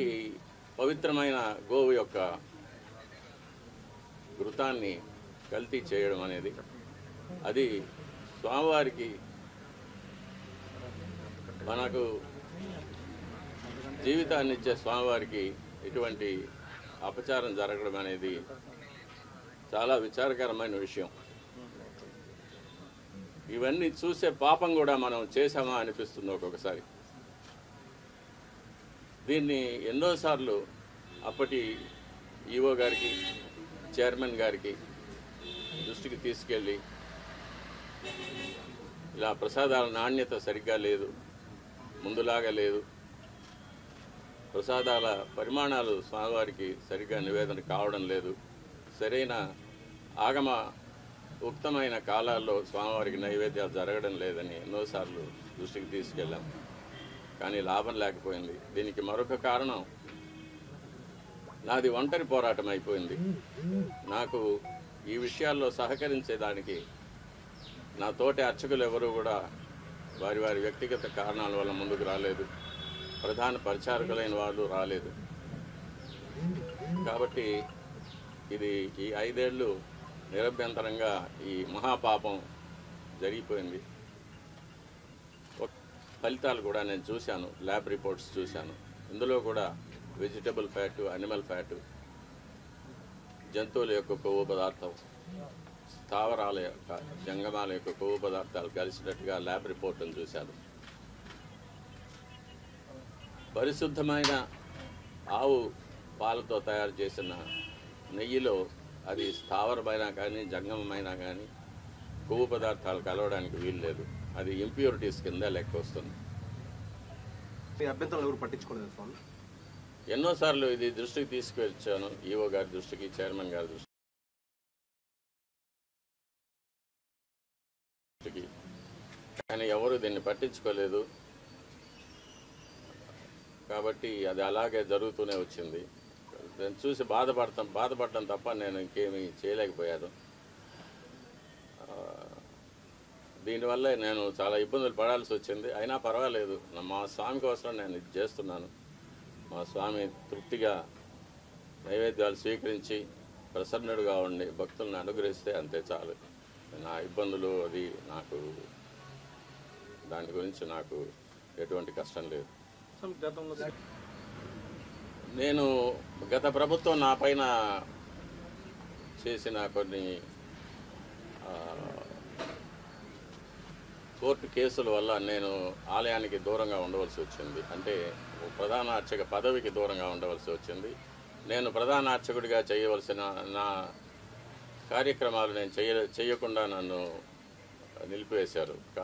ఈ పవిత్రమైన గోవు యొక్క ఘృతాన్ని కల్తీ చేయడం అనేది అది స్వామివారికి మనకు జీవితాన్ని ఇచ్చే స్వామివారికి ఇటువంటి అపచారం జరగడం అనేది చాలా విచారకరమైన విషయం. ఇవన్నీ చూసే పాపం కూడా మనం చేశామా అనిపిస్తుంది ఒక్కొక్కసారి. దీన్ని ఎన్నోసార్లు అప్పటి ఈవో గారికి, చైర్మన్ గారికి దృష్టికి తీసుకెళ్ళి ఇలా ప్రసాదాల నాణ్యత సరిగ్గా లేదు, ముందులాగా లేదు, ప్రసాదాల పరిమాణాలు స్వామివారికి సరిగ్గా నివేదన కావడం లేదు, సరైన ఆగమ ఉక్తమైన కాలాల్లో స్వామివారికి నైవేద్యాలు జరగడం లేదని ఎన్నోసార్లు దృష్టికి తీసుకెళ్ళాం. కానీ లాభం లేకపోయింది. దీనికి మరొక కారణం నాది ఒంటరి పోరాటం అయిపోయింది. నాకు ఈ విషయాల్లో సహకరించేదానికి నా తోటి అర్చకులు ఎవరూ కూడా వారి వారి వ్యక్తిగత కారణాల వల్ల ముందుకు రాలేదు. ప్రధాన పరిచారకులైన వాళ్ళు రాలేదు. కాబట్టి ఇది ఈ 5 ఏళ్ళు నిరభ్యంతరంగా ఈ మహాపాపం జరిగిపోయింది. ఫలితాలు కూడా నేను చూశాను, ల్యాబ్ రిపోర్ట్స్ చూశాను. ఇందులో కూడా వెజిటబుల్ ఫ్యాటు, అనిమల్ ఫ్యాటు, జంతువుల యొక్క కొవ్వు పదార్థం, స్థావరాల యొక్క జంగమాల యొక్క కొవ్వు పదార్థాలు కలిసినట్టుగా ల్యాబ్ రిపోర్టును చూశాను. పరిశుద్ధమైన ఆవు పాలతో తయారు చేసిన నెయ్యిలో అది స్థావరమైనా కానీ జంగమమైనా కానీ కొవ్వు పదార్థాలు కలవడానికి వీలు లేదు. అది ఇంప్యూరిటీస్ కింద లెక్క వస్తుంది. అభ్యంతరాలు ఎవరు పట్టించుకోలేదు స్వామి. ఎన్నోసార్లు ఇది దృష్టికి తీసుకువచ్చాను, ఈవో గారి దృష్టికి, చైర్మన్ గారి దృష్టికి, కానీ ఎవరు దీన్ని పట్టించుకోలేదు. కాబట్టి అది అలాగే జరుగుతూనే వచ్చింది. నేను చూసి బాధపడటం తప్ప నేను ఇంకేమీ చేయలేకపోయాను. దీనివల్ల నేను చాలా ఇబ్బందులు పడాల్సి వచ్చింది. అయినా పర్వాలేదు, మా స్వామి కోసం నేను ఇది చేస్తున్నాను. మా స్వామి తృప్తిగా నైవేద్యాలు స్వీకరించి ప్రసన్నుడుగా ఉండి భక్తులను అనుగ్రహిస్తే అంతే చాలు. నా ఇబ్బందులు అది నాకు దాని గురించి నాకు ఎటువంటి కష్టం లేదు. నేను గత ప్రభుత్వం నా పైన చేసిన కొన్ని కోర్టు కేసుల వల్ల నేను ఆలయానికి దూరంగా ఉండవలసి వచ్చింది. అంటే ప్రధాన అర్చక పదవికి దూరంగా ఉండవలసి వచ్చింది. నేను ప్రధాన అర్చకుడిగా చేయవలసిన నా కార్యక్రమాలు నేను చేయకుండా నన్ను నిలిపివేశారు.